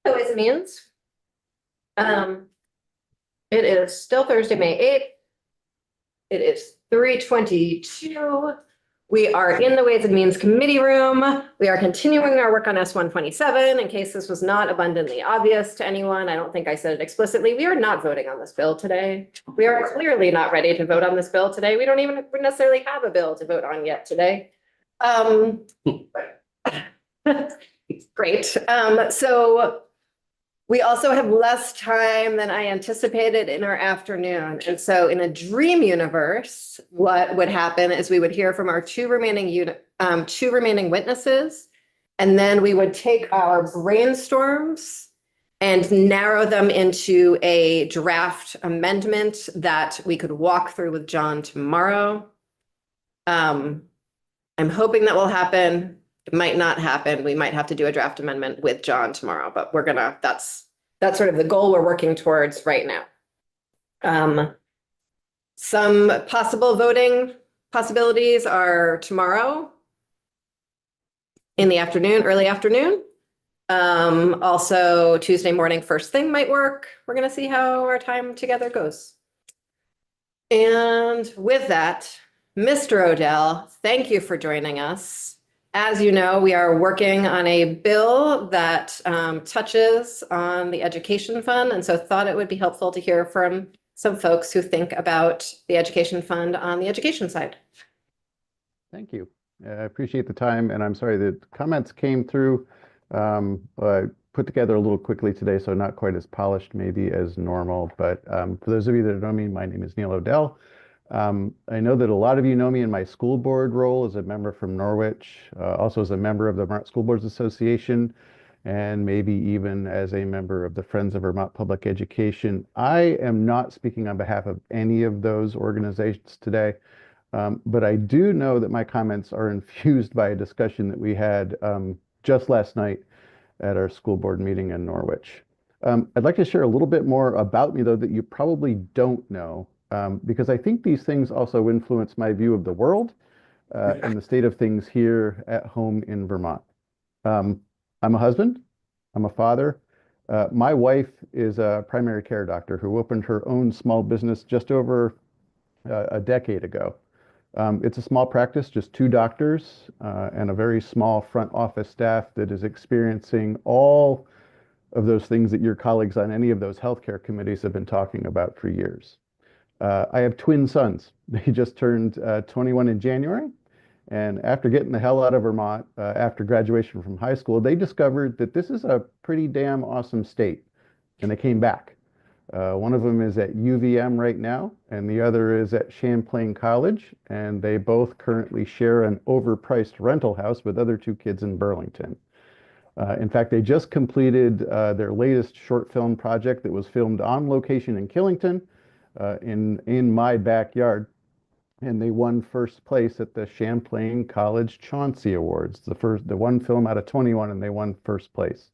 Ways and Means. It is still Thursday, May 8th. It is 3:22. We are in the Ways and Means Committee room. We are continuing our work on S-127. In case this was not abundantly obvious to anyone, I don't think I said it explicitly. We are not voting on this bill today. We are clearly not ready to vote on this bill today. We don't even necessarily have a bill to vote on yet today. Great. So we also have less time than I anticipated in our afternoon. And so in a dream universe, what would happen is we would hear from our two remaining witnesses, and then we would take our brainstorms and narrow them into a draft amendment that we could walk through with John tomorrow. I'm hoping that will happen. It might not happen. We might have to do a draft amendment with John tomorrow, but that's sort of the goal we're working towards right now. Some possible voting possibilities are tomorrow in the afternoon, early afternoon. Also Tuesday morning, first thing might work. We're going to see how our time together goes. And with that, Mr. Odell, thank you for joining us. As you know, we are working on a bill that touches on the education fund, and so thought it would be helpful to hear from some folks who think about the education fund on the education side. Thank you. I appreciate the time, and I'm sorry that comments came through. I put together a little quickly today, so not quite as polished maybe as normal, but for those of you that know me, my name is Neil Odell. I know that a lot of you know me in my school board role as a member from Norwich, also as a member of the Vermont School Boards Association, and maybe even as a member of the Friends of Vermont Public Education. I am not speaking on behalf of any of those organizations today, but I do know that my comments are infused by a discussion that we had just last night at our school board meeting in Norwich. I'd like to share a little bit more about me, though, that you probably don't know. Because I think these things also influence my view of the world and the state of things here at home in Vermont. I'm a husband, I'm a father. My wife is a primary care doctor who opened her own small business just over a decade ago. It's a small practice, just two doctors and a very small front office staff that is experiencing all of those things that your colleagues on any of those healthcare committees have been talking about for years. I have twin sons. They just turned 21 in January. And after getting the hell out of Vermont, after graduation from high school, they discovered that this is a pretty damn awesome state. And they came back. One of them is at UVM right now, and the other is at Champlain College. And they both currently share an overpriced rental house with other two kids in Burlington. In fact, they just completed their latest short film project that was filmed on location in Killington. In my backyard, and they won first place at the Champlain College Chauncey Awards, the one film out of 21, and they won first place.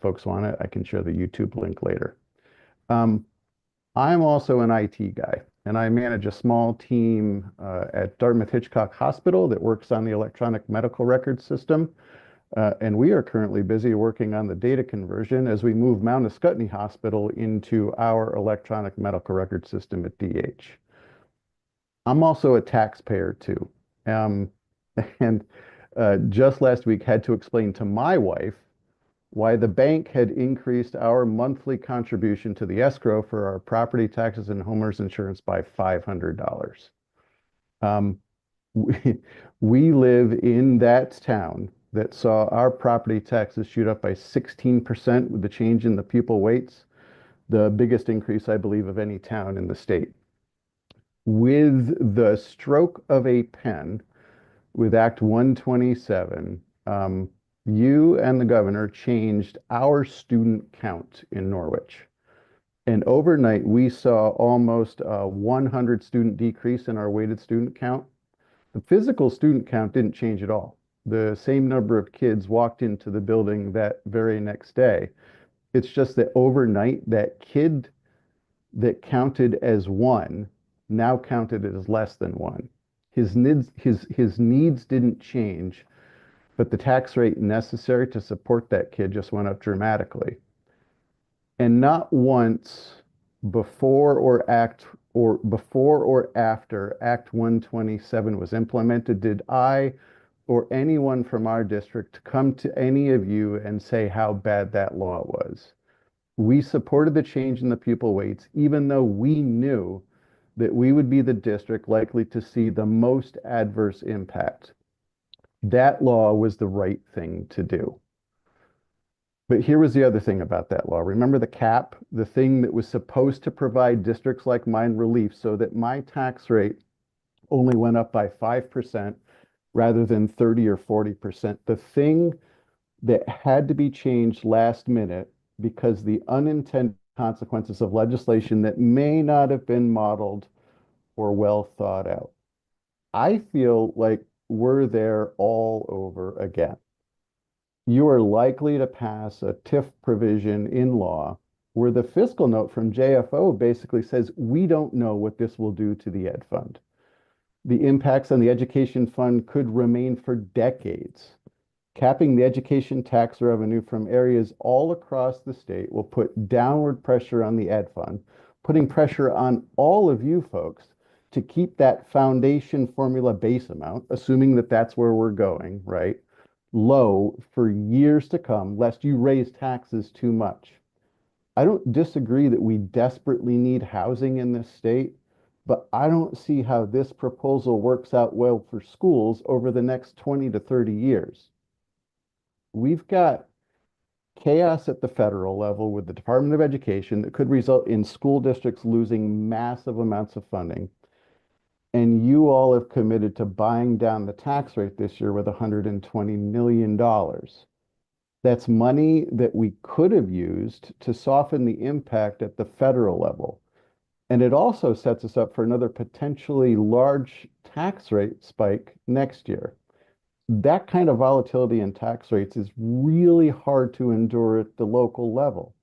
Folks want it, I can share the YouTube link later. I'm also an IT guy, and I manage a small team at Dartmouth Hitchcock Hospital that works on the electronic medical record system. And we are currently busy working on the data conversion as we move Mount Ascutney Hospital into our electronic medical record system at DH. I'm also a taxpayer too. And just last week had to explain to my wife why the bank had increased our monthly contribution to the escrow for our property taxes and homeowners insurance by $500. We live in that town that saw our property taxes shoot up by 16% with the change in the pupil weights, the biggest increase, I believe, of any town in the state. With the stroke of a pen, with Act 127, you and the governor changed our student count in Norwich. And overnight, we saw almost a 100 student decrease in our weighted student count. The physical student count didn't change at all. The same number of kids walked into the building that very next day. It's just that overnight, that kid that counted as one now counted as less than one. His needs didn't change, but the tax rate necessary to support that kid just went up dramatically. And not once before or after Act 127 was implemented did I or anyone from our district come to any of you and say how bad that law was. We supported the change in the pupil weights, even though we knew that we would be the district likely to see the most adverse impact. That law was the right thing to do. But here was the other thing about that law. Remember the cap, the thing that was supposed to provide districts like mine relief so that my tax rate only went up by 5% rather than 30 or 40%. The thing that had to be changed last minute because the unintended consequences of legislation that may not have been modeled or well thought out. I feel like we're there all over again. You are likely to pass a TIF provision in law where the fiscal note from JFO basically says, we don't know what this will do to the ed fund. The impacts on the education fund could remain for decades. Capping the education tax revenue from areas all across the state will put downward pressure on the ed fund, putting pressure on all of you folks to keep that foundation formula base amount, assuming that that's where we're going, right, low for years to come, lest you raise taxes too much. I don't disagree that we desperately need housing in this state, but I don't see how this proposal works out well for schools over the next 20 to 30 years. We've got chaos at the federal level with the Department of Education that could result in school districts losing massive amounts of funding. And you all have committed to buying down the tax rate this year with $120 million. That's money that we could have used to soften the impact at the federal level. And it also sets us up for another potentially large tax rate spike next year. That kind of volatility in tax rates is really hard to endure at the local level.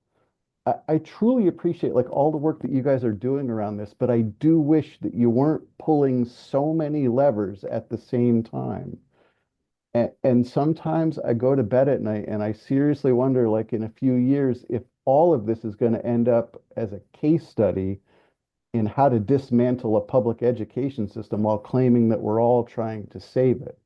I truly appreciate like all the work that you guys are doing around this, but I do wish that you weren't pulling so many levers at the same time. And sometimes I go to bed at night and I seriously wonder, like in a few years, if all of this is going to end up as a case study in how to dismantle a public education system while claiming that we're all trying to save it.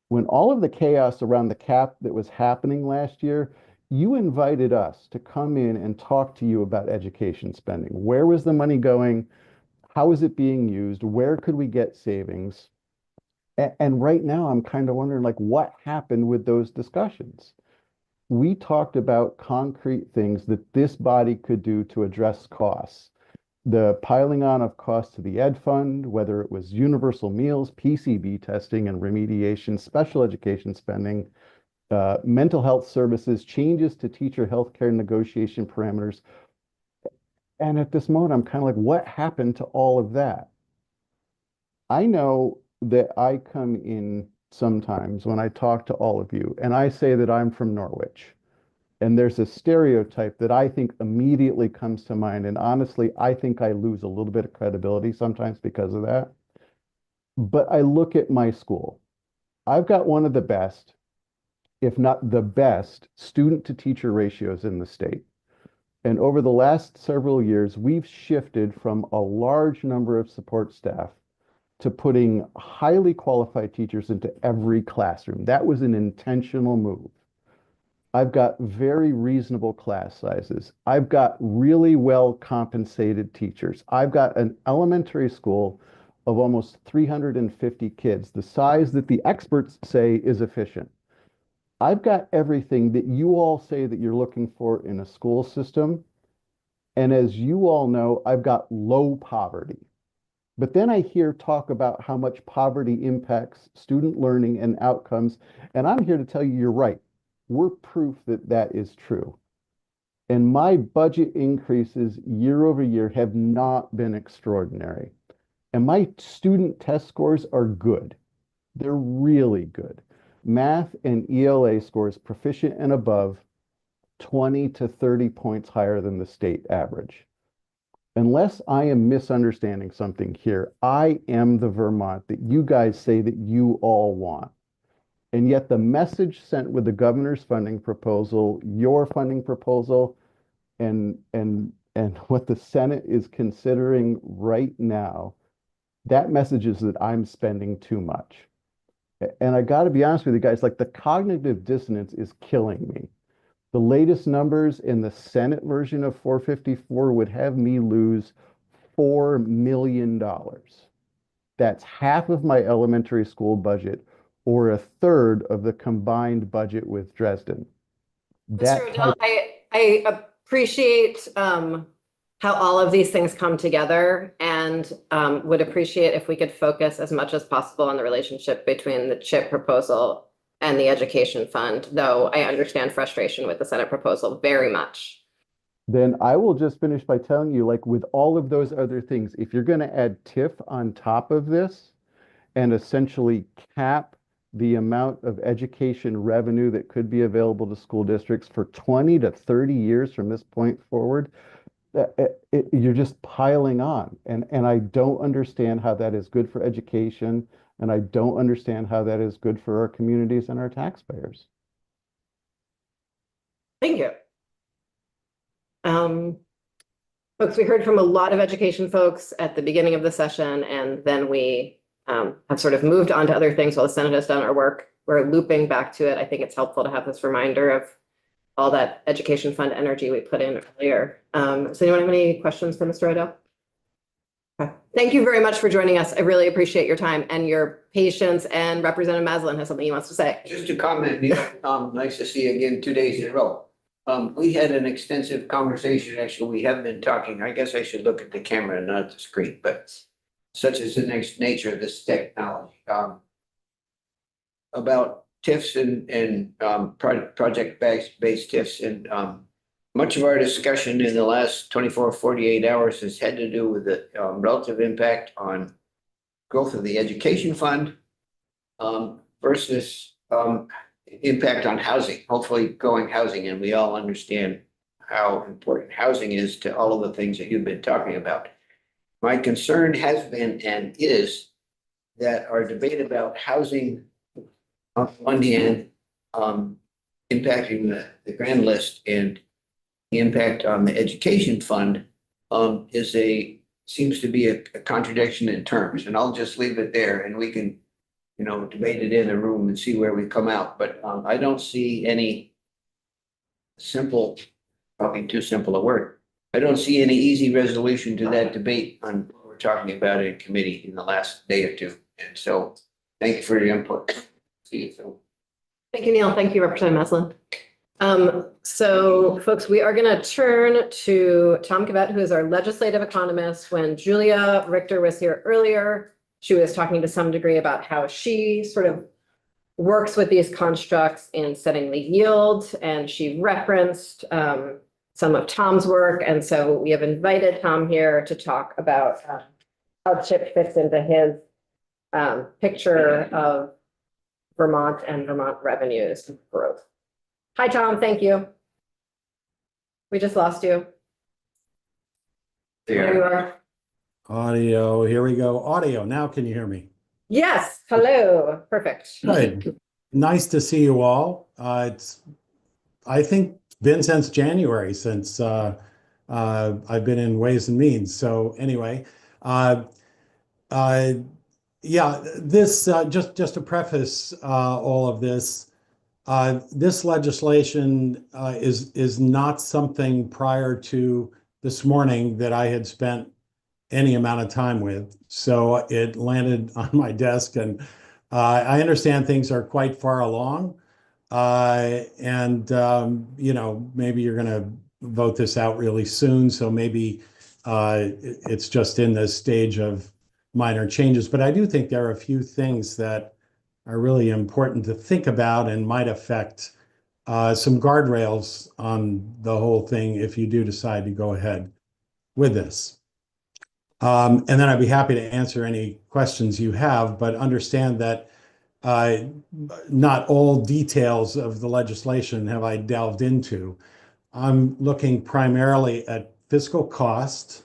When all of the chaos around the cap that was happening last year, you invited us to come in and talk to you about education spending. Where was the money going? How is it being used? Where could we get savings? And right now, I'm kind of wondering, like, what happened with those discussions? We talked about concrete things that this body could do to address costs. The piling on of costs to the ed fund, whether it was universal meals, PCB testing and remediation, special education spending, mental health services, changes to teacher healthcare negotiation parameters. And at this moment, I'm kind of like, what happened to all of that? I know that I come in sometimes when I talk to all of you and I say that I'm from Norwich. And there's a stereotype that I think immediately comes to mind. And honestly, I think I lose a little bit of credibility sometimes because of that. But I look at my school. I've got one of the best, if not the best, student to teacher ratios in the state. And over the last several years, we've shifted from a large number of support staff to putting highly qualified teachers into every classroom. That was an intentional move. I've got very reasonable class sizes. I've got really well compensated teachers. I've got an elementary school of almost 350 kids, the size that the experts say is efficient. I've got everything that you all say that you're looking for in a school system. And as you all know, I've got low poverty. But then I hear talk about how much poverty impacts student learning and outcomes. And I'm here to tell you, you're right. We're proof that that is true. And my budget increases year over year have not been extraordinary. And my student test scores are good. They're really good. Math and ELA scores proficient and above 20 to 30 points higher than the state average. Unless I am misunderstanding something here, I am the Vermont that you guys say that you all want. And yet the message sent with the governor's funding proposal, your funding proposal, and what the Senate is considering right now, that message is that I'm spending too much. And I got to be honest with you guys, like the cognitive dissonance is killing me. The latest numbers in the Senate version of 454 would have me lose $4 million. That's half of my elementary school budget or a third of the combined budget with Dresden. Mr. That Odell, type, I appreciate how all of these things come together and would appreciate if we could focus as much as possible on the relationship between the CHIP proposal and the education fund, though I understand frustration with the Senate proposal very much. then I will just finish by telling you, like with all of those other things, if you're going to add TIF on top of this and essentially cap the amount of education revenue that could be available to school districts for 20 to 30 years from this point forward, you're just piling on. And I don't understand how that is good for education. And I don't understand how that is good for our communities and our taxpayers. Thank you. Folks, we heard from a lot of education folks at the beginning of the session, and then we have sort of moved on to other things while the Senate has done our work. We're looping back to it. I think it's helpful to have this reminder of all that education fund energy we put in earlier. Does anyone have any questions for Mr. Odell? Okay. Thank you very much for joining us. I really appreciate your time and your patience, and Representative Maslin has something he wants to say. Just a comment, Neil. Nice to see you again 2 days in a row. We had an extensive conversation, actually, we have been talking, I guess I should look at the camera and not the screen, but such is the next nature of this technology. About TIFs and project-based TIFs, and much of our discussion in the last 24, 48 hours has had to do with the relative impact on growth of the education fund versus impact on housing, hopefully growing housing. And we all understand how important housing is to all of the things that you've been talking about. My concern has been and is that our debate about housing on one hand impacting the grand list and the impact on the education fund seems to be a contradiction in terms. And I'll just leave it there, and we can debate it in a room and see where we come out. But I don't see any simple, probably too simple a word. I don't see any easy resolution to that debate on what we're talking about in committee in the last day or two. And so thank you for your input. See you soon. Thank you, Neil. Thank you, Representative Maslin. So folks, we are going to turn to Tom Cavett, who is our legislative economist. When Julia Richter was here earlier, she was talking to some degree about how she sort of works with these constructs in setting the yield, and she referenced some of Tom's work. And so we have invited Tom here to talk about how CHIP fits into his picture of Vermont and Vermont revenues growth. Hi, Tom. Thank you. We just lost you. There you are. Audio, here we go. Audio, now can you hear me? Yes, hello, perfect. Good. Nice to see you all. It's, I think, been since January since I've been in Ways and Means. So anyway, yeah, this, just to preface all of this, this legislation is not something prior to this morning that I had spent any amount of time with. So it landed on my desk, and I understand things are quite far along. And maybe you're going to vote this out really soon. So maybe it's just in this stage of minor changes. But I do think there are a few things that are really important to think about and might affect some guardrails on the whole thing if you do decide to go ahead with this. And then I'd be happy to answer any questions you have, but understand that not all details of the legislation have I delved into. I'm looking primarily at fiscal cost,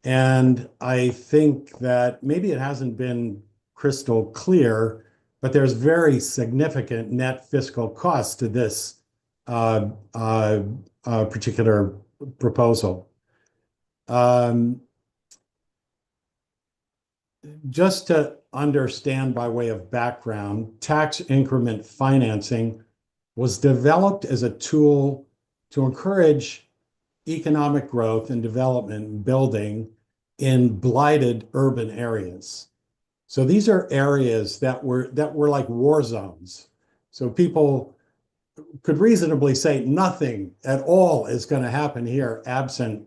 and I think that maybe it hasn't been crystal clear but there's very significant net fiscal cost to this particular proposal. Just to understand by way of background, tax increment financing was developed as a tool to encourage economic growth and development and building in blighted urban areas. So these are areas that were like war zones. So people could reasonably say nothing at all is going to happen here absent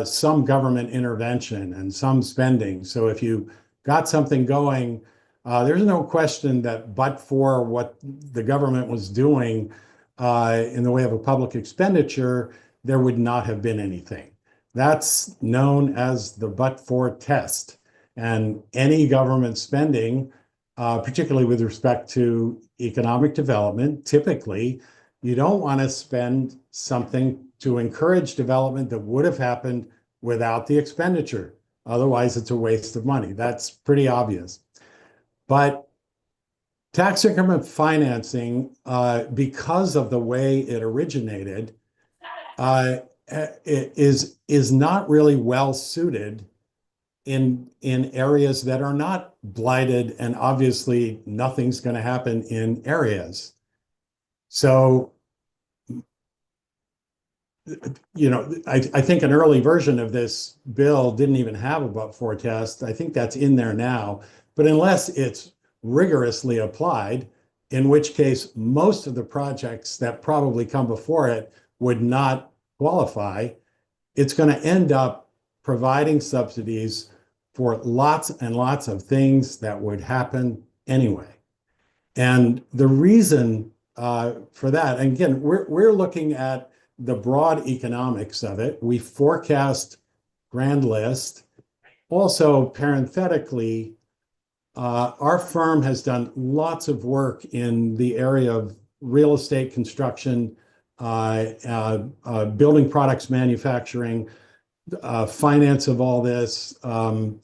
some government intervention and some spending. So if you got something going, there's no question that but for what the government was doing in the way of a public expenditure, there would not have been anything. That's known as the but-for test. And any government spending, particularly with respect to economic development, typically, you don't want to spend something to encourage development that would have happened without the expenditure. Otherwise, it's a waste of money. That's pretty obvious. But tax increment financing, because of the way it originated, is not really well suited in areas that are not blighted, and obviously nothing's going to happen in areas. So, you know, I think an early version of this bill didn't even have a but-for test. I think that's in there now. But unless it's rigorously applied, in which case most of the projects that probably come before it would not qualify, it's going to end up providing subsidies for lots and lots of things that would happen anyway. And the reason for that, and again, we're looking at the broad economics of it. We forecast grand list. Also, parenthetically, our firm has done lots of work in the area of real estate construction, building products manufacturing, finance of all this. So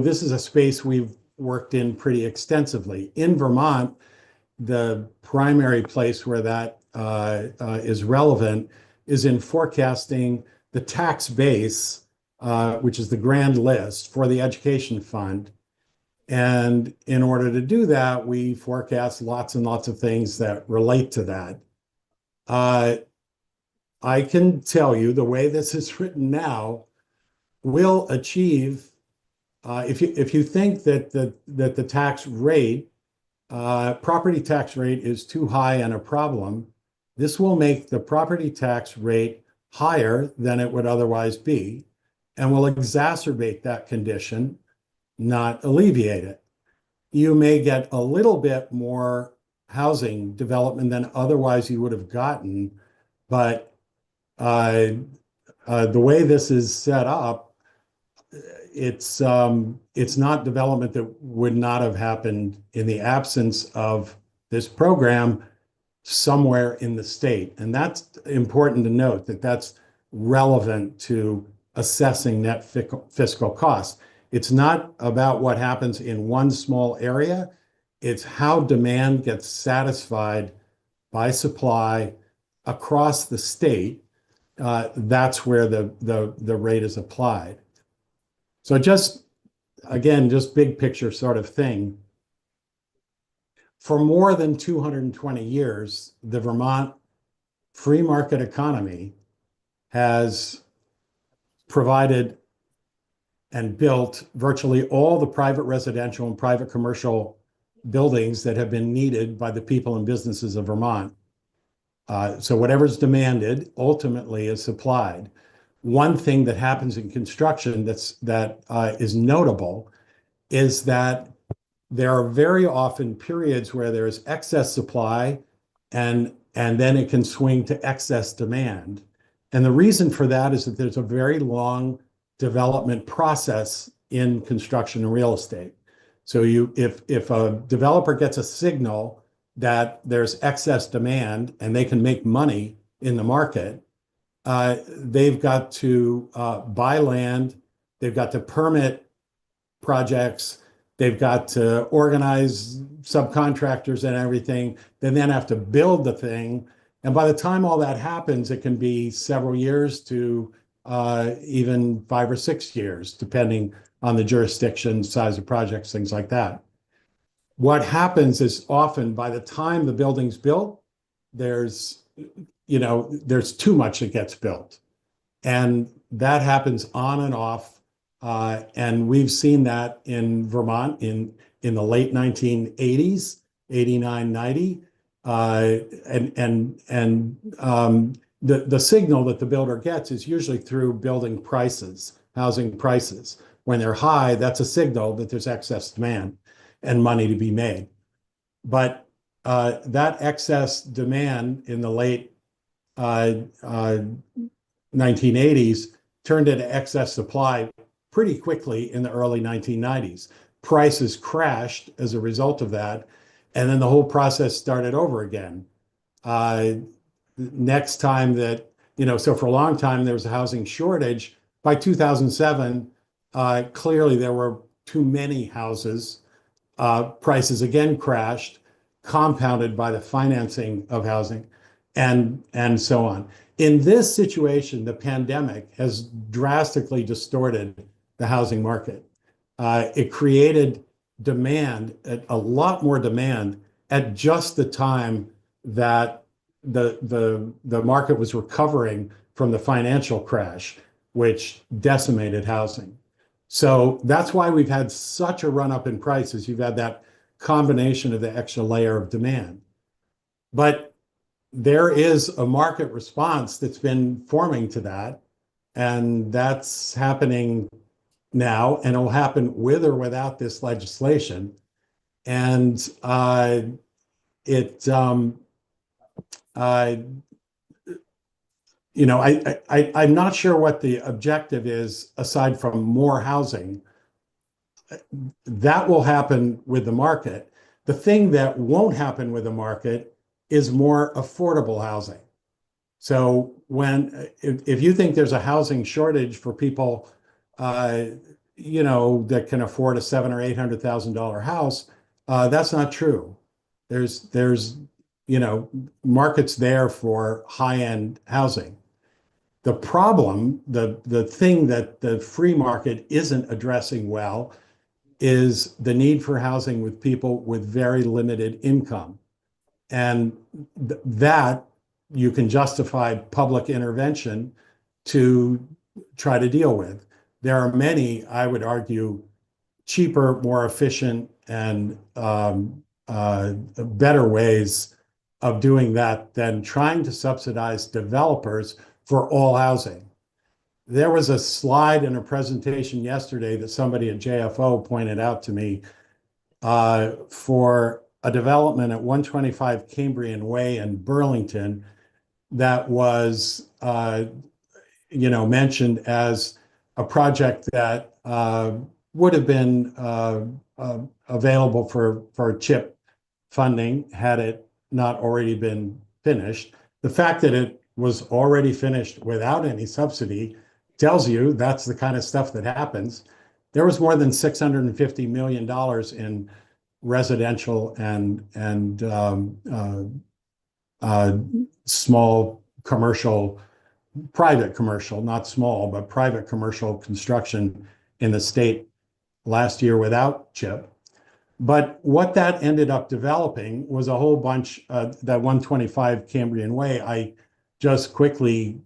this is a space we've worked in pretty extensively. In Vermont, the primary place where that is relevant is in forecasting the tax base, which is the grand list for the education fund. And in order to do that, we forecast lots and lots of things that relate to that. I can tell you the way this is written now will achieve, if you think that the tax rate, property tax rate is too high and a problem, this will make the property tax rate higher than it would otherwise be, and will exacerbate that condition, not alleviate it. You may get a little bit more housing development than otherwise you would have gotten, but the way this is set up, it's not development that would not have happened in the absence of this program somewhere in the state. And that's important to note, that that's relevant to assessing net fiscal costs. It's not about what happens in one small area. It's how demand gets satisfied by supply across the state. That's where the rate is applied. So just, again, just big picture sort of thing. For more than 220 years, the Vermont free market economy has provided and built virtually all the private residential and private commercial buildings that have been needed by the people and businesses of Vermont. So whatever's demanded ultimately is supplied. One thing that happens in construction that is notable is that there are very often periods where there is excess supply and then it can swing to excess demand. And the reason for that is that there's a very long development process in construction and real estate. So if a developer gets a signal that there's excess demand and they can make money in the market, they've got to buy land, they've got to permit projects, They've got to organize subcontractors and everything. They then have to build the thing. And by the time all that happens, it can be several years to even 5 or 6 years, depending on the jurisdiction, size of projects, things like that. What happens is often by the time the building's built, there's too much that gets built. And that happens on and off. And we've seen that in Vermont in the late 1980s, 89, 90. The signal that the builder gets is usually through building prices, housing prices. When they're high, that's a signal that there's excess demand and money to be made. But that excess demand in the late 1980s turned into excess supply pretty quickly in the early 1990s. Prices crashed as a result of that, and then the whole process started over again. Next time that, so for a long time there was a housing shortage. By 2007, clearly there were too many houses. Prices again crashed, compounded by the financing of housing, and so on. In this situation, the pandemic has drastically distorted the housing market. It created demand, a lot more demand, at just the time that the market was recovering from the financial crash, which decimated housing. So that's why we've had such a run up in prices. You've had that combination of the extra layer of demand. But there is a market response that's been forming to that, and that's happening now, and it'll happen with or without this legislation. And I'm not sure what the objective is aside from more housing. That will happen with the market. The thing that won't happen with the market is more affordable housing. So if you think there's a housing shortage for people, that can afford a $700,000 or $800,000 house, that's not true. There's markets there for high-end housing. The problem, the thing that the free market isn't addressing well, is the need for housing with people with very limited income. And that you can justify public intervention to try to deal with. There are many, I would argue, cheaper, more efficient, and better ways of doing that than trying to subsidize developers for all housing. There was a slide in a presentation yesterday that somebody at JFO pointed out to me for a development at 125 Cambrian Way in Burlington that was mentioned as a project that would have been available for CHIP funding had it not already been finished. The fact that it was already finished without any subsidy tells you that's the kind of stuff that happens. There was more than $650 million in residential and small commercial, private commercial, not small, but private commercial construction in the state last year without CHIP. But what that ended up developing was a whole bunch, that 125 Cambrian Way. I just quickly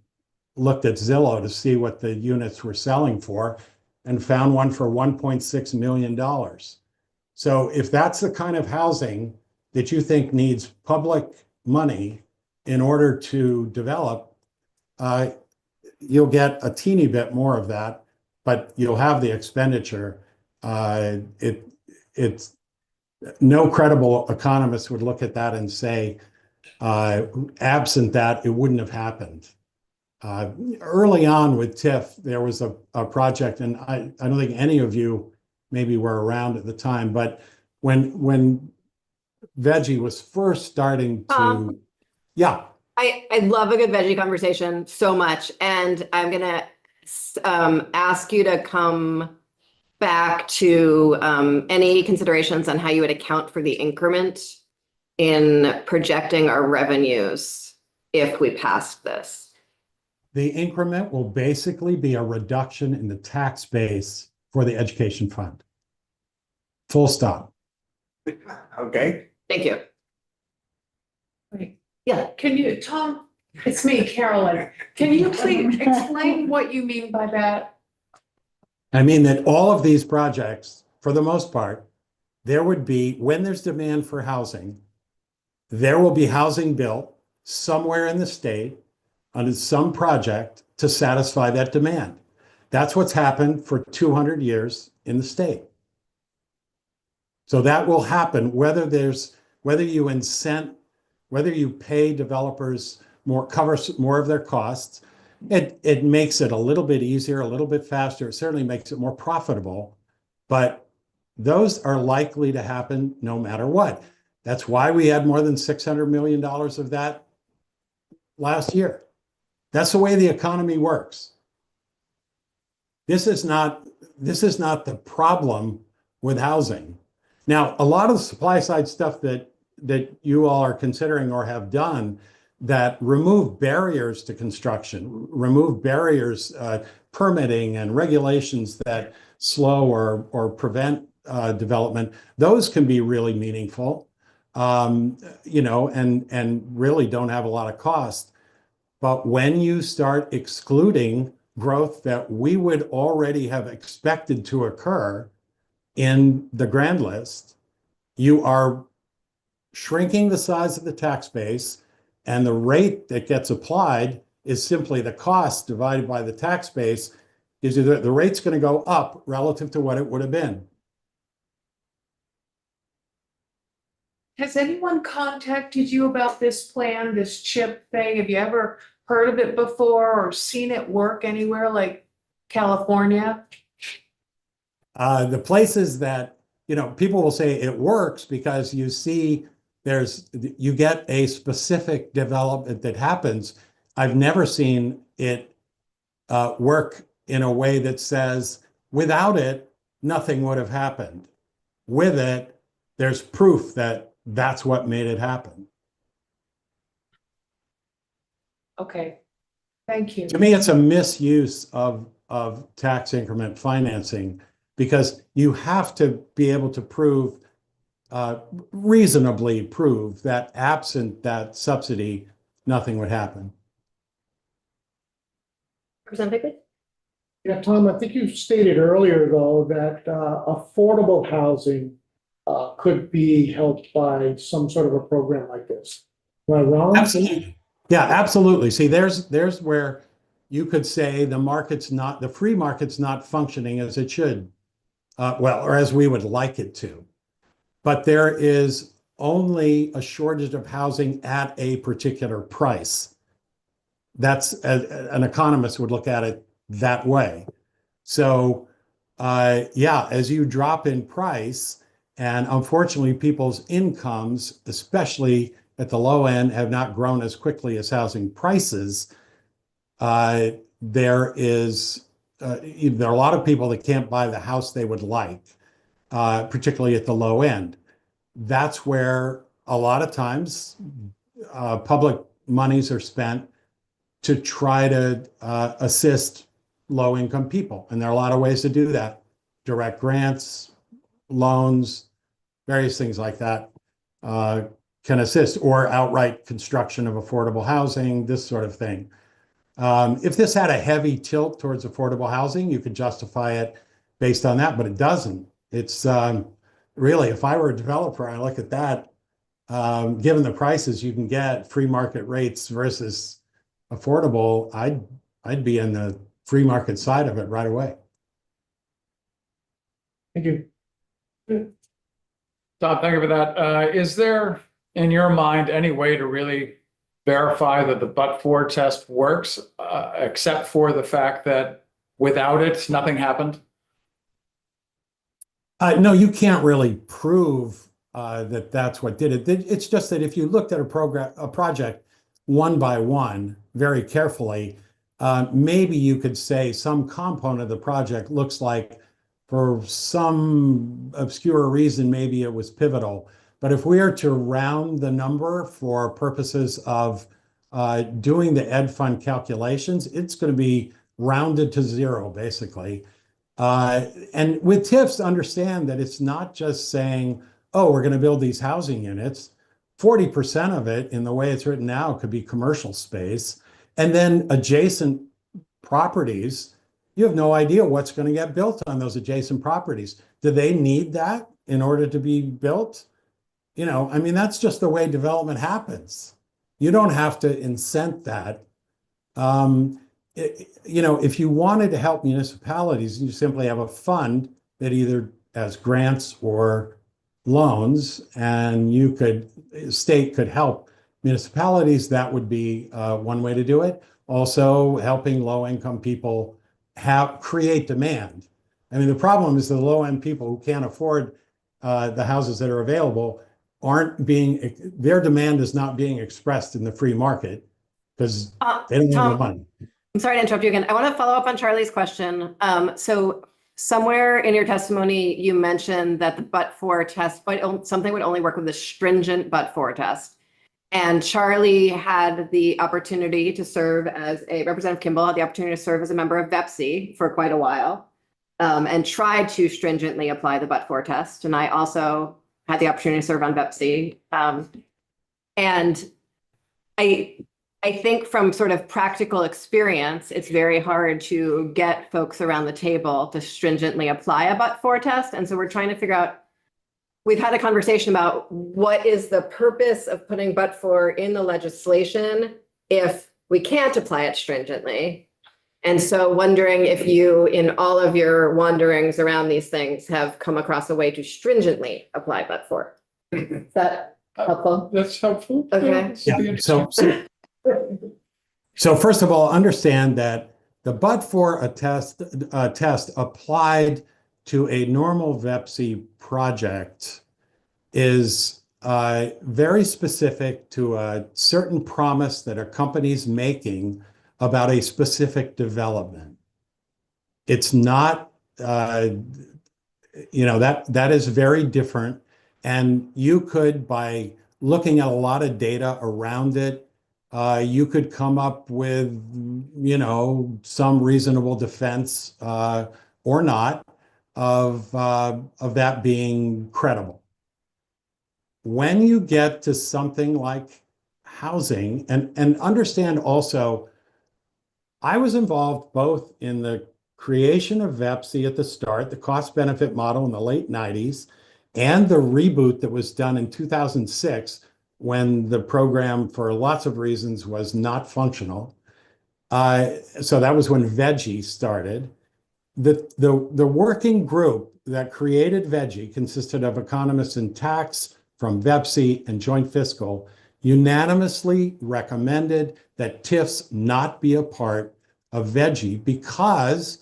looked at Zillow to see what the units were selling for and found one for $1.6 million. So if that's the kind of housing that you think needs public money in order to develop, you'll get a teeny bit more of that, but you'll have the expenditure. It's no credible economist would look at that and say, absent that, it wouldn't have happened. Early on with TIF, there was a project, and I don't think any of you maybe were around at the time, but when Veggie was first starting to, yeah. I love a good veggie conversation so much, and I'm gonna ask you to come back to any considerations on how you would account for the increment in projecting our revenues if we passed this? The increment will basically be a reduction in the tax base for the education fund. Full stop. Okay, Thank you. Wait, Yeah. can you, Tom, it's me, Carolyn. Can you please explain what you mean by that? I mean that all of these projects, for the most part, there would be, when there's demand for housing, there will be housing built somewhere in the state on some project to satisfy that demand. That's what's happened for 200 years in the state. So that will happen whether you incent, whether you pay developers more, cover more of their costs. It makes it a little bit easier, a little bit faster. It certainly makes it more profitable, but those are likely to happen no matter what. That's why we had more than $600 million of that last year. That's the way the economy works. This is not the problem with housing. Now, a lot of the supply side stuff that you all are considering or have done that remove barriers to construction, remove barriers, permitting and regulations that slow or prevent development, those can be really meaningful, you know, and really don't have a lot of cost. But when you start excluding growth that we would already have expected to occur in the grand list, you are shrinking the size of the tax base, and the rate that gets applied is simply the cost divided by the tax base. Is the rate's going to go up relative to what it would have been. Has anyone contacted you about this plan, this chip thing? Have you ever heard of it before or seen it work anywhere like California? The places that, you know, people will say it works because you see you get a specific development that happens. I've never seen it work in a way that says, without it, nothing would have happened. With it, there's proof that that's what made it happen. Okay, thank you. To me, it's a misuse of tax increment financing because you have to be able to prove, reasonably prove that absent that subsidy, nothing would happen. Representative Bigley? Yeah, Tom, I think you stated earlier, though, that affordable housing could be helped by some sort of a program like this. Am I wrong? Absolutely. Yeah, absolutely. See, there's where you could say the free market's not functioning as it should, well, or as we would like it to. But there is only a shortage of housing at a particular price. That's an economist would look at it that way. So, yeah, as you drop in price, and unfortunately, people's incomes, especially at the low end, have not grown as quickly as housing prices. There are a lot of people that can't buy the house they would like, particularly at the low end. That's where a lot of times public monies are spent to try to assist low-income people. And there are a lot of ways to do that. Direct grants, loans, various things like that can assist, or outright construction of affordable housing, this sort of thing. If this had a heavy tilt towards affordable housing, you could justify it based on that, but it doesn't. It's really, if I were a developer, I look at that, given the prices you can get, free market rates versus affordable, I'd be in the free market side of it right away. Thank you. Todd, thank you for that. Is there, in your mind, any way to really verify that the but-for test works, except for the fact that without it, nothing happened? No, you can't really prove that that's what did it. It's just that if you looked at a project one by one very carefully, maybe you could say some component of the project looks like for some obscure reason, maybe it was pivotal. But if we are to round the number for purposes of doing the ed fund calculations, it's going to be rounded to zero, basically. And with TIFs, understand that it's not just saying, oh, we're going to build these housing units. 40% of it, in the way it's written now, could be commercial space. And then adjacent properties, you have no idea what's going to get built on those adjacent properties. Do they need that in order to be built? You know, I mean, that's just the way development happens. You don't have to incent that. You know, if you wanted to help municipalities, you simply have a fund that either has grants or loans, and state could help municipalities. That would be one way to do it. Also, helping low-income people create demand. I mean, the problem is the low-end people who can't afford the houses that are available their demand is not being expressed in the free market because they don't have the money. I'm sorry to interrupt you again. I want to follow up on Charlie's question. So somewhere in your testimony, you mentioned that the but-for test, something would only work with a stringent but-for test. And Charlie had the opportunity to serve Representative Kimball had the opportunity to serve as a member of VEPSI for quite a while, and tried to stringently apply the but-for test. And I also had the opportunity to serve on VEPSI. And I think from sort of practical experience, it's very hard to get folks around the table to stringently apply a but-for test. And so we're trying to figure out, we've had a conversation about what is the purpose of putting but-for in the legislation if we can't apply it stringently. And so wondering if you, in all of your wanderings around these things, have come across a way to stringently apply but-for. Is that helpful? That's helpful. Okay. Yeah. So first of all, understand that the but-for test applied to a normal VEPSI project is very specific to a certain promise that a company's making about a specific development. It's not, you know, that is very different. And you could, by looking at a lot of data around it, you could come up with, you know, some reasonable defense or not of that being credible. When you get to something like housing, and understand also, I was involved both in the creation of VEPSI at the start, the cost-benefit model in the late 90s, and the reboot that was done in 2006, when the program, for lots of reasons, was not functional. So that was when VEGI started. The working group that created VEGI consisted of economists in tax from VEPSI and Joint Fiscal, unanimously recommended that TIFs not be a part of VEGI because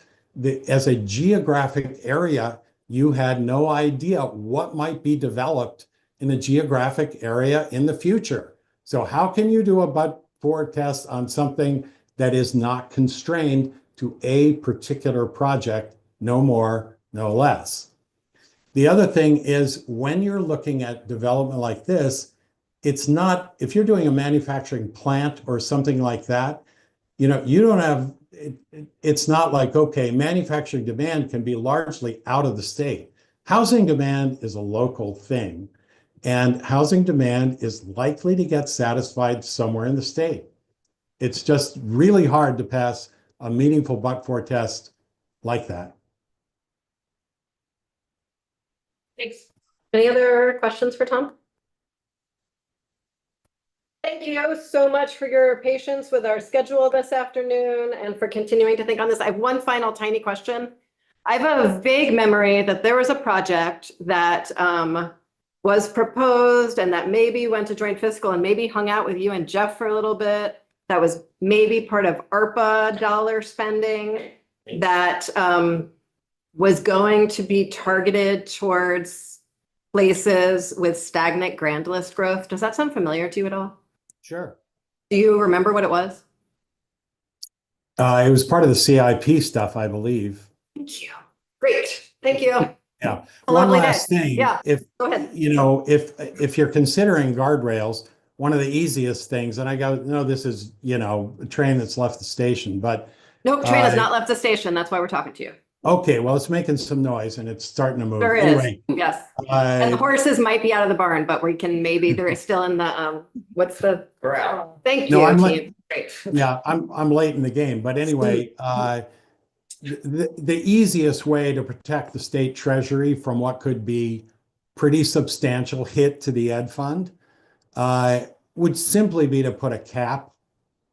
as a geographic area, you had no idea what might be developed in a geographic area in the future. So how can you do a but-for test on something that is not constrained to a particular project, no more, no less? The other thing is, when you're looking at development like this, it's not, if you're doing a manufacturing plant or something like that, you know, you don't have, it's not like, okay, manufacturing demand can be largely out of the state. Housing demand is a local thing, and housing demand is likely to get satisfied somewhere in the state. It's just really hard to pass a meaningful but-for test like that. Thanks. Any other questions for Tom? Thank you so much for your patience with our schedule this afternoon and for continuing to think on this. I have one final tiny question. I have a vague memory that there was a project that was proposed and that maybe went to Joint Fiscal and maybe hung out with you and Jeff for a little bit. That was maybe part of ARPA dollar spending that was going to be targeted towards places with stagnant grand list growth. Does that sound familiar to you at all? Sure. Do you remember what it was? It was part of the CIP stuff, I believe. Thank you. Great. Thank you. Yeah. A One lovely day. last thing. Yeah. If, Go ahead. if you're considering guardrails, one of the easiest things, and I go, no, this is, a train that's left the station, but Nope, train has Uh, not left the station. That's why we're talking to you. okay, well, it's making some noise and it's starting to move. There is, Anyway, yes. And the horses might be out of the barn, but we can maybe, they're still in the, what's the, Corral. thank No, you, I'm like- team. Great. yeah, I'm late in the game, but anyway, the easiest way to protect the state treasury from what could be pretty substantial hit to the ed fund would simply be to put a cap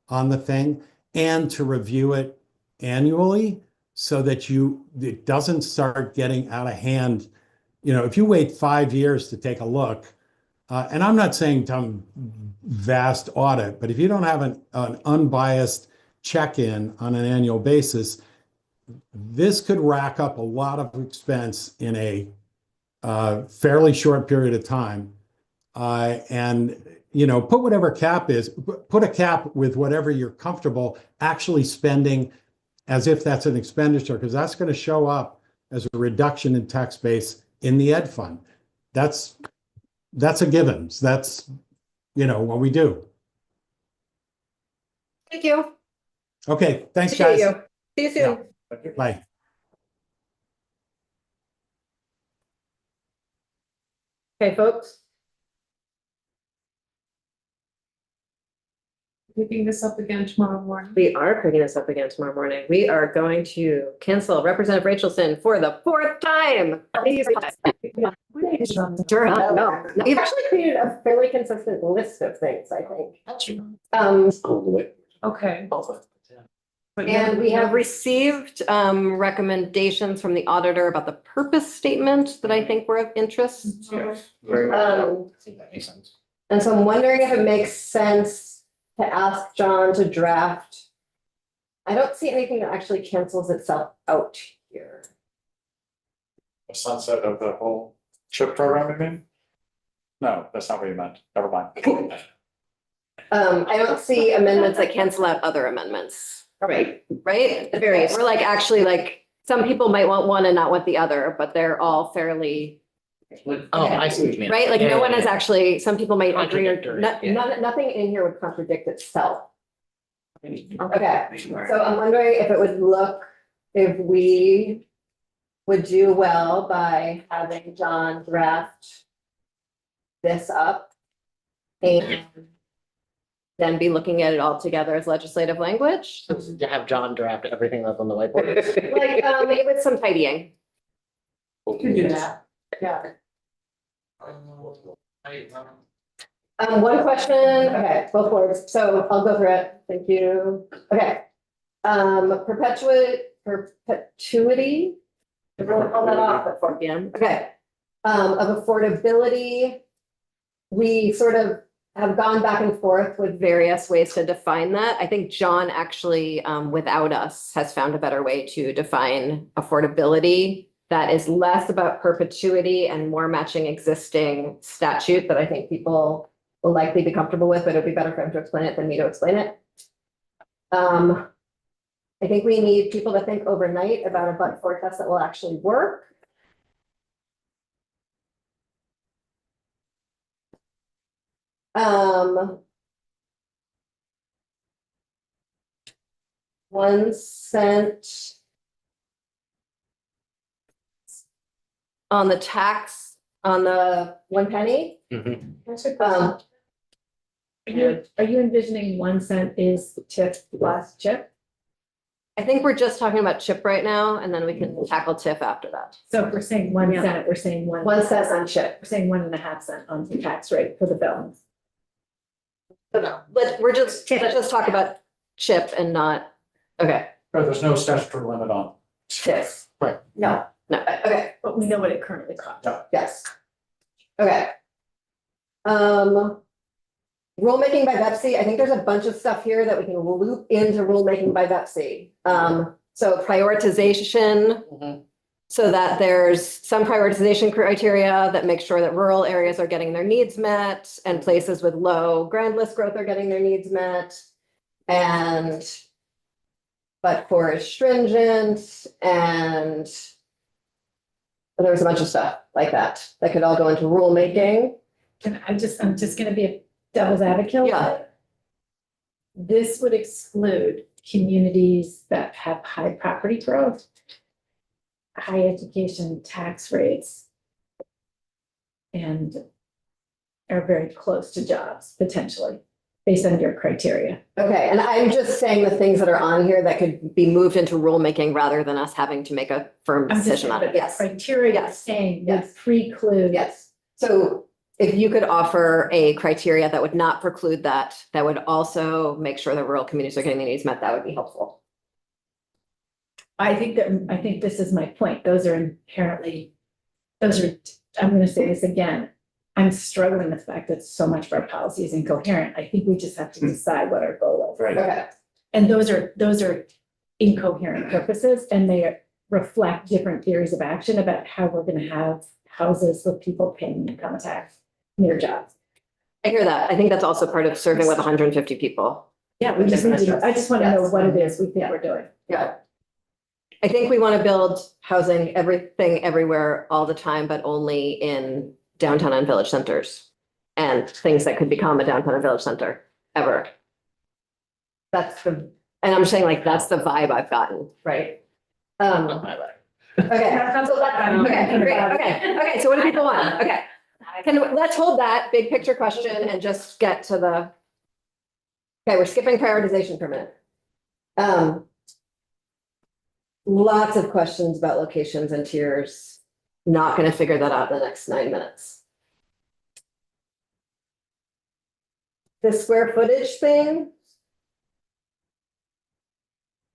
on the thing and to review it annually so that it doesn't start getting out of hand. If you wait 5 years to take a look, and I'm not saying some vast audit, but if you don't have an unbiased check-in on an annual basis, this could rack up a lot of expense in a fairly short period of time. And put whatever cap is, put a cap with whatever you're comfortable actually spending as if that's an expenditure, because that's going to show up as a reduction in tax base in the ed fund. That's a given. That's, what we do. Thank you. Okay, thanks, Appreciate guys. you. See you soon. Bye. Okay, folks. Picking this up again tomorrow morning. We are picking this up again tomorrow morning. We are going to cancel Representative Rachelson for the 4th time. Durham, no. We've actually created a fairly consistent list of things, I think. Okay. And we have received recommendations from the auditor about the purpose statement that I think were of interest. Um, And so I'm wondering if it makes sense to ask John to draft. I don't see anything that actually cancels itself out here. A sunset of the whole chip program, you mean? No, that's not what you meant. Never mind. I don't see amendments that cancel out other amendments. Right. Right? Various, we're like, actually, like, some people might want one and not want the other, but they're all fairly, Oh, I see what you mean. right? Like, no one is Yeah. actually, some people might agree or, Contradictory, nothing in here would contradict itself. Okay. Okay, so I'm wondering if it would look, if we would do well by having John draft this up and then be looking at it all together as legislative language. To have John draft everything that's on the whiteboard. Like, with some tidying. Could do that. Yeah. One question, okay, both boards, so I'll go through it, thank you. Okay. Perpetuity. Everyone call that off at 4 p.m. Okay. Of affordability. We sort of have gone back and forth with various ways to define that. I think John actually, without us, has found a better way to define affordability that is less about perpetuity and more matching existing statute that I think people will likely be comfortable with, but it'd be better for him to explain it than me to explain it. I think we need people to think overnight about a but-for test that will actually work. $0.01 on the tax on the 1 penny. Mhm. Are you envisioning 1 cent is the tip plus chip? I think we're just talking about chip right now, and then we can tackle TIF after that. So if we're saying 1 Yeah. cent, we're saying 1 cent on chip. We're saying 1.5 cent on the tax rate for the bill. But let's just talk about chip and not, okay, But there's no statutory limit on. TIF. Right. No, okay. But we know what it currently costs. Yes. Okay. Rulemaking by Betsy, I think there's a bunch of stuff here that we can loop into rulemaking by Betsy. So prioritization, Mhm. so that there's some prioritization criteria that make sure that rural areas are getting their needs met and places with low grand list growth are getting their needs met. And but for stringent and There was a bunch of stuff like that could all go into rulemaking. I'm just gonna be a devil's advocate. Yeah. This would exclude communities that have high property growth, high education tax rates, and are very close to jobs potentially, based on your criteria. Okay, and I'm just saying the things that are on here that could be moved into rulemaking rather than us having to make a firm I'm just decision saying, on but it. the Yes, criteria you're Yes. saying would Yes. preclude. yes. So if you could offer a criteria that would not preclude that, that would also make sure that rural communities are getting the needs met, that would be helpful. I think this is my point. Those are, I'm gonna say this again. I'm struggling with the fact that so much of our policy is incoherent. I think we just have to decide what our goal is. Okay, And those are incoherent purposes, and they reflect different theories of action about how we're gonna have houses with people paying income tax near jobs. I hear that. I think that's also part of serving with 150 people. Yeah, we just need to, I just wanna know what it is we think we're doing. Yeah. I think we want to build housing, everything, everywhere, all the time, but only in downtown and village centers. And things that could become a downtown and village center, ever. And I'm saying like, that's the vibe I've gotten, right? Okay. Okay, great, okay, so what do people want? Okay. Let's hold that big picture question and just get to the. Okay, we're skipping prioritization for a minute. Lots of questions about locations and tiers. Not gonna figure that out in the next 9 minutes. The square footage thing.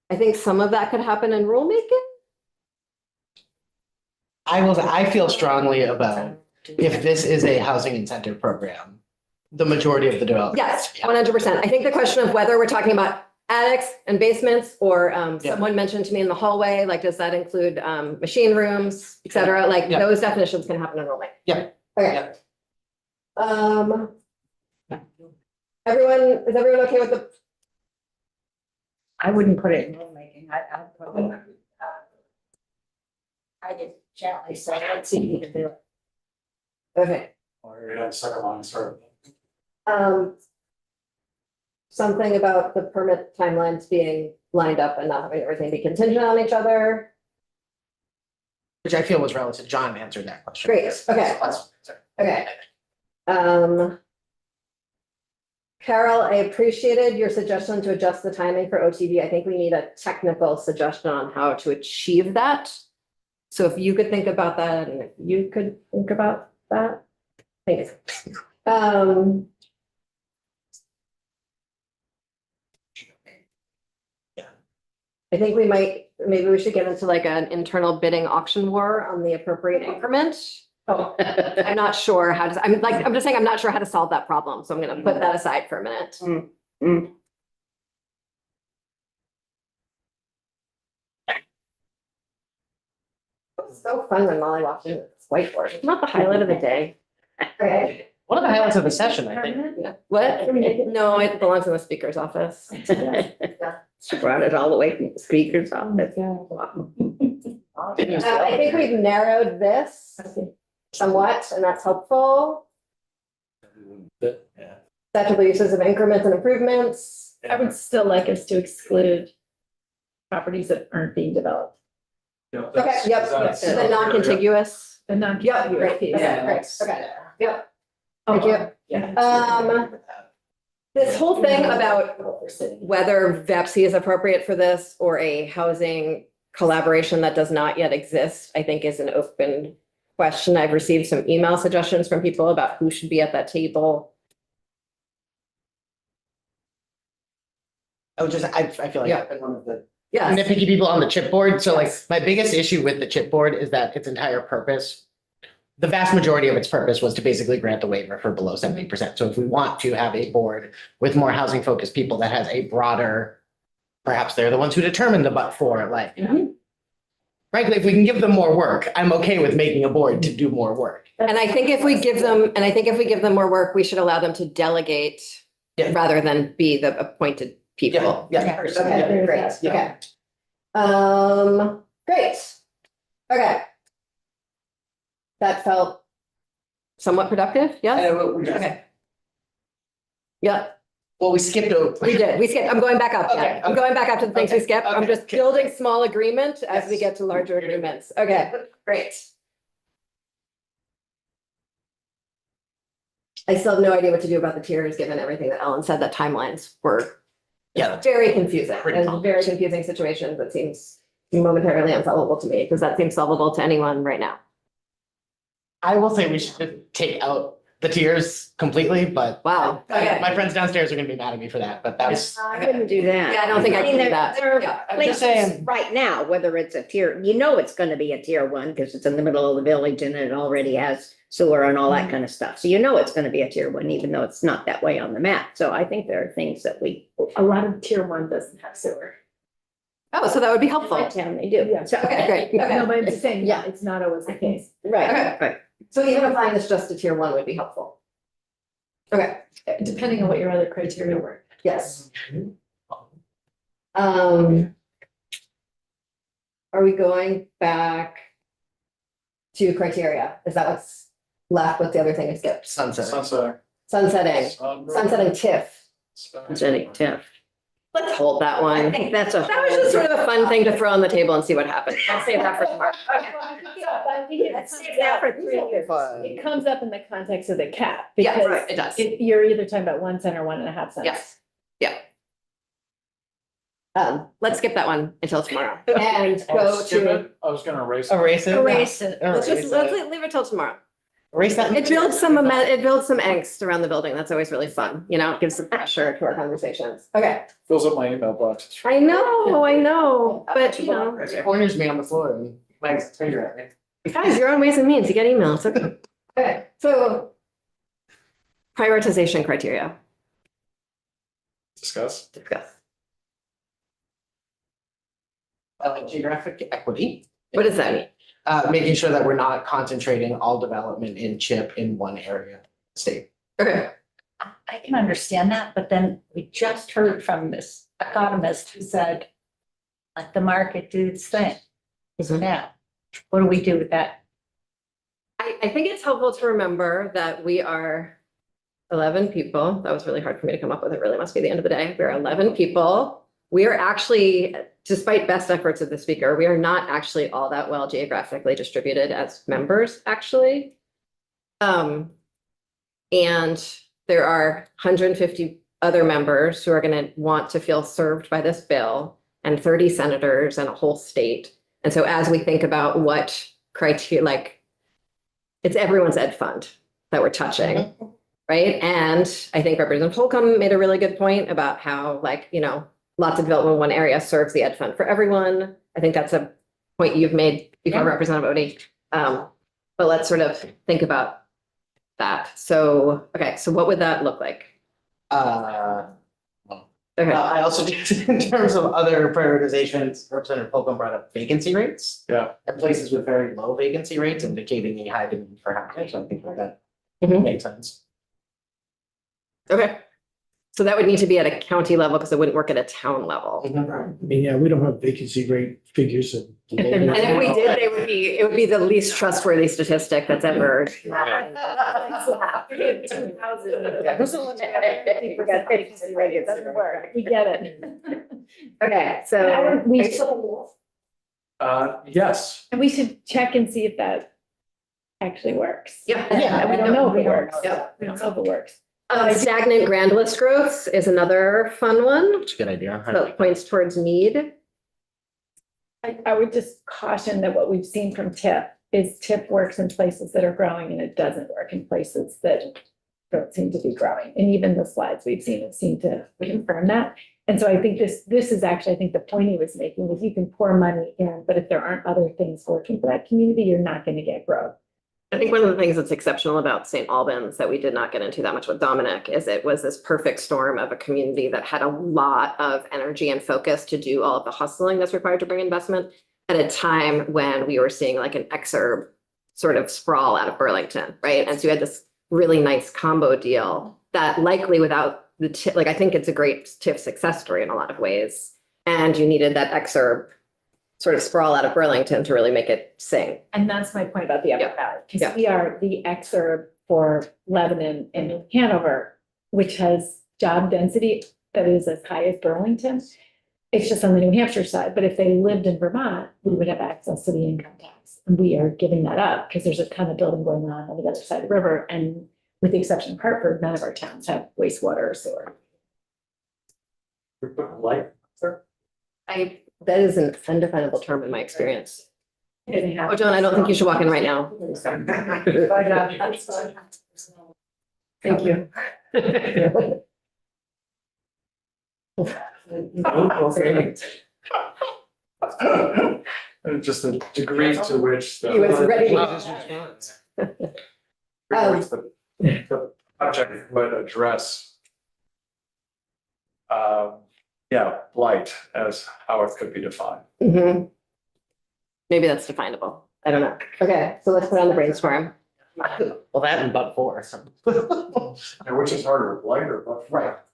I think some of that could happen in rulemaking. I feel strongly about if this is a housing incentive program, the majority of the development. Yes, 100%. I think the question of whether we're talking about attics and basements, or someone mentioned to me in the hallway, like, does that include machine rooms, et cetera? Like, Yeah. those definitions can happen in rulemaking. Yeah. Okay. Is everyone okay with the? I wouldn't put it in rulemaking, I'd put it. I did gently say, let's see if you can do it. Okay. Something about the permit timelines being lined up and not having everything be contingent on each other. Which I feel was relative. John answered that question. Great, okay. Okay. Carol, I appreciated your suggestion to adjust the timing for OTV. I think we need a technical suggestion on how to achieve that. So if you could think about that, and if you could think about that. Thanks. I think maybe we should get into like an internal bidding auction war on the appropriate increment. Oh, I'm not sure how to, I'm just saying, I'm not sure how to solve that problem. So I'm gonna put that aside for a minute. It was so fun when Molly walked in with this whiteboard. It's not the highlight of the day. Okay. One of the highlights of the session, I think. Yeah. What? No, it belongs in the speaker's office. She brought it all the way from the speaker's office. I think we've narrowed this somewhat, and that's helpful. Acceptable uses of increments and improvements. I would still like us to exclude properties that aren't being developed. Okay, yep, the non-contiguous. The Yep, non-contiguous great, piece. okay, great, okay, yep. Thank you. Yeah. This whole thing about whether VEPC is appropriate for this or a housing collaboration that does not yet exist, I think is an open question. I've received some email suggestions from people about who should be at that table. I feel like I've been one of the Yes, nitpicky people on the chipboard. So like Yes. my biggest issue with the chipboard is that its entire purpose, the vast majority of its purpose was to basically grant a waiver for below 70%. So if we want to have a board with more housing focused people that has a broader, perhaps they're the ones who determine the but for, like, frankly, if we can give them more work, I'm okay with making a board to do more work. and I think if we give them more work, we should allow them to delegate Yeah. rather than be the appointed people. Yeah. Okay, great, okay. Great. Okay. That felt somewhat productive, yes? Okay. Yeah, Well, we skipped over. we did. We skipped. I'm going back up. Okay, Yeah. I'm okay. going back up to the things we Okay, skipped. I'm okay, just okay. building small agreement as we Yes. get to larger agreements. Okay, great. I still have no idea what to do about the tiers, given everything that Ellen said, that timelines were Yeah. very confusing. Pretty It's a very complex. confusing situation that seems momentarily unsolvable to me, because that seems solvable to anyone right now. I will say we should take out the tiers completely, but. Wow. Okay. My friends downstairs are gonna be mad at me for that, but that's. I wouldn't do that. Yeah, I don't think I can do there- that. There Yeah, are I'm just places saying. right now, whether it's a tier, you know it's gonna be a tier one because it's in the middle of the village and it already has sewer and all that kind of stuff. So you know it's gonna be a tier one, even though it's not that way on the map. So I think there are things that A lot of tier one doesn't have sewer. Oh, so that would be helpful. my town, they do. Yeah. So, Okay, great. No, Okay. but I'm just saying, Yeah. it's not always the case. Right, Okay. right. So even applying this just to tier one would be helpful. Okay, Depending on what your other criteria were. yes. Um. Are we going back to criteria? Is that what's left? What's the other thing I skipped? Sunset. Sunsetting, sunsetting TIF. Sunsetting TIF. Let's hold that I one. think that's a. That was just sort of a fun thing to throw on the table and see what happens. I'll save that for tomorrow. Let's save that for 3 years. It comes up in the context of the cap. Yeah, because right, it does. You're either talking about 1 cent or 1.5 cents. Yes, yeah. Let's skip that one until tomorrow and go to, I was gonna erase. it. Erase it. Erase it. let's Erase just, let's it. leave it till tomorrow. Erase that. It builds some, it builds some angst around the building. That's always really fun, you know, it gives some pressure to our conversations. Okay, Fills up my email box. I know, but you know, It corners me on the floor and wags its finger at me. guys, your own ways and means, you get emails, okay. Okay, so prioritization criteria, Discuss. discuss. I like geographic equity. What does that mean? Making sure that we're not concentrating all development in CHIP in one area, state. Okay, I can understand that, but then we just heard from this economist who said, let the market do its thing. Mhm. Now, what do we do with that? I think it's helpful to remember that we are 11 people. That was really hard for me to come up with. It really must be the end of the day. We're 11 people. We are actually, despite best efforts of the speaker, we are not actually all that well geographically distributed as members, actually. And there are 150 other members who are going to want to feel served by this bill, and 30 senators and a whole state. And so as we think about what criteria, like, it's everyone's ed fund that we're touching, right? And I think Representative Holcomb made a really good point about how, like, you know, lots of development in one area serves the ed fund for everyone. I think that's a point you've made before, Yeah. Representative Odie. But let's sort of think about that. So, okay, so what would that look like? Okay, I also did, in terms of other prioritizations, Representative Holcomb brought up vacancy rates. Yeah. And places with very low vacancy rates indicating a high demand for housing, so I think that Mhm. makes sense. okay. So that would need to be at a county level because it wouldn't work at a town level. I mean, yeah, we don't have vacancy rate figures and. And if we did, it would be the least trustworthy statistic that's ever. It doesn't work. We get it. Okay, so. We should, Yes. and we should check and see if that actually works. Yeah. Yeah. We don't know if it works. Yeah. We don't know if it works. Stagnant grand list growths is another fun one It's a good idea. that points towards need. I would just caution that what we've seen from TIP is TIP works in places that are growing and it doesn't work in places that don't seem to be growing. And even the slides we've seen have seemed to confirm that. And so I think this is actually, I think the point he was making is you can pour money in, but if there aren't other things working for that community, you're not going to get growth. I think one of the things that's exceptional about St. Albans that we did not get into that much with Dominic is it was this perfect storm of a community that had a lot of energy and focus to do all of the hustling that's required to bring investment at a time when we were seeing like an exurb sort of sprawl out of Burlington, right? And so you had this really nice combo deal that likely without the like, I think it's a great TIF success story in a lot of ways. And you needed that exurb sort of sprawl out of Burlington to really make it sing. And that's my point about the Upper Yeah. Valley, Yeah. because we are the exurb for Lebanon and Hanover, which has job density that is as high as Burlington. It's just on the New Hampshire side, but if they lived in Vermont, we would have access to the income tax. And we are giving that up because there's a ton of building going on the other side of the river. And with the exception of Hartford, none of our towns have wastewater or sewer. That is an undefinable term in my experience. Oh, Oh, John, I don't think you should walk in right now. Thank you. Just the degree to which. He was ready to- Which the project would address. Blight as how it could be defined. Mhm. Maybe that's definable. I don't know. Okay, so let's put on the brainstorm. Well, that and but for. And which is harder, blight or but? Right.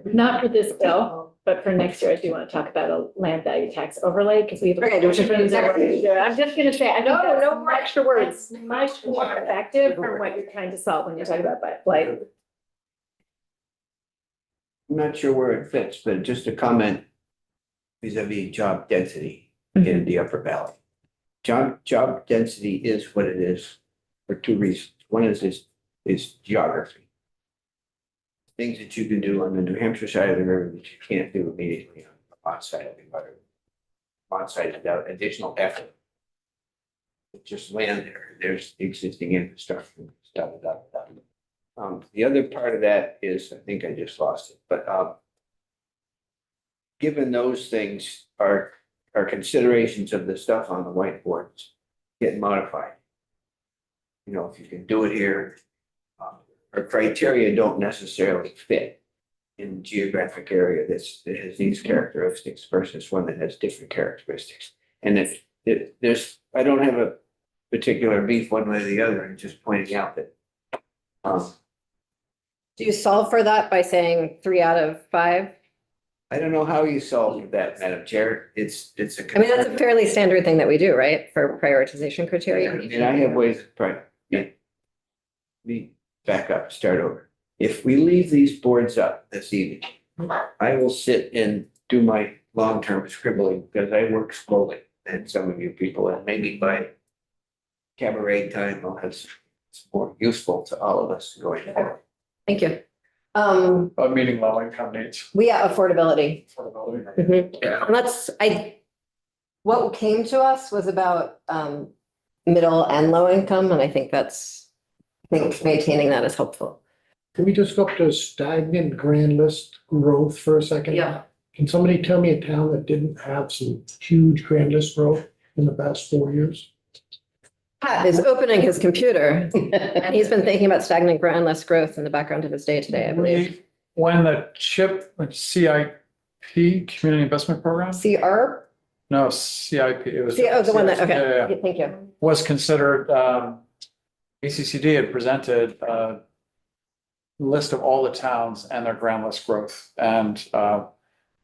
Not for this bill, but for next year, I do want to talk about a land value tax overlay because we have. Okay, do we should- I'm just gonna say, I think No, that's no more extra words. it's much more effective from what you're trying to solve when you're talking about blight. I'm not sure where it fits, but just a comment vis-à-vis job density in the Upper Valley. Job density is what it is for two reasons. One is geography. Things that you can do on the New Hampshire side of the river that you can't do immediately on the Vermont side of the river. Vermont side without additional effort. It's just land there, there's existing infrastructure, stuff. The other part of that is, I think I just lost it, but given those things are considerations of the stuff on the whiteboards get modified. You know, if you can do it here, our criteria don't necessarily fit in geographic area that has these characteristics versus one that has different characteristics. And if there's, I don't have a particular beef one way or the other, I'm just pointing out that Do you solve for that by saying 3 out of 5? I don't know how you solve that, Madam Chair. It's a. I mean, that's a fairly standard thing that we do, right? For prioritization I criteria. mean, I have ways of trying, yeah. Me back up, start over. If we leave these boards up this evening, I will sit and do my long-term scribbling because I work slowly and some of you people, and maybe by cabaret time, I'll have some, it's more useful to all of us going forward. Thank you. Meeting low income needs. Affordability. Affordability. Mhm. Yeah. And what came to us was about middle and low income, and I think maintaining that is helpful. Can we just go up to stagnant grand list growth for a second? Can somebody tell me a town that didn't have some huge grand list growth in the past 4 years? Pat is opening his computer, and he's been thinking about stagnant grand list growth in the background of his day today, I believe. When the CIP, Community Investment Program? CR? No, CIP, it was. Oh, the one that, Yeah, yeah, okay, yeah. thank you. Was considered, ACCD had presented a list of all the towns and their grand list growth. And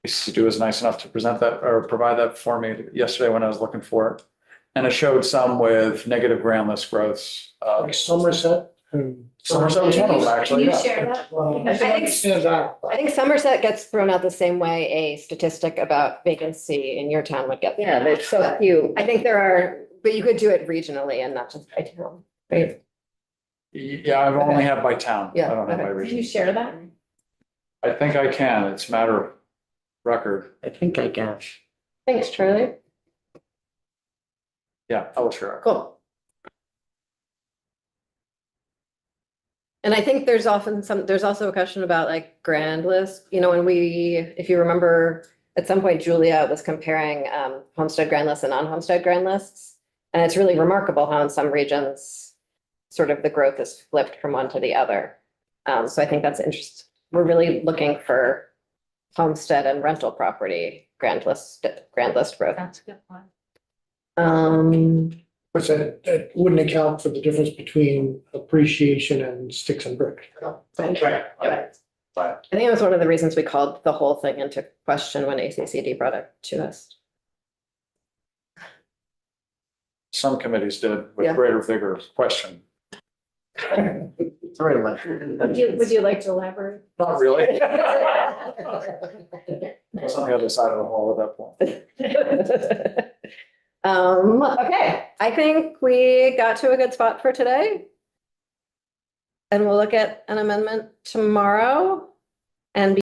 ACCD was nice enough to present that or provide that for me yesterday when I was looking for it. And it showed some with negative grand list growths. Like Somerset and. Somerset was one of them, actually. Can you yeah. share that? Well, I think- stands out. I think Somerset gets thrown out the same way a statistic about vacancy in your town would get. Yeah, there's so few. I think but you could do it regionally and not just by town, right? Yeah, I've only had by town. Yeah, I don't have by okay. Can you region. share that? I think I can. It's a matter of record. I think I can. Thanks, Charlie. Yeah, I will share it. Cool. And I think there's also a question about like grand list, you know, if you remember, at some point Julia was comparing homestead grand lists and non-homestead grand lists. And it's really remarkable how in some regions, sort of the growth is flipped from one to the other. So I think that's interesting. We're really looking for homestead and rental property grand list growth. That's a good one. Which that wouldn't account for the difference between appreciation and sticks and brick. Right. Right. But I think it was one of the reasons we called the whole thing into question when ACCD brought it to us. Some committees did Yeah. with greater vigor question. Sorry to let you. Would you like to elaborate? Not really. I was on the other side of the hall at that point. Okay, I think we got to a good spot for today. And we'll look at an amendment tomorrow and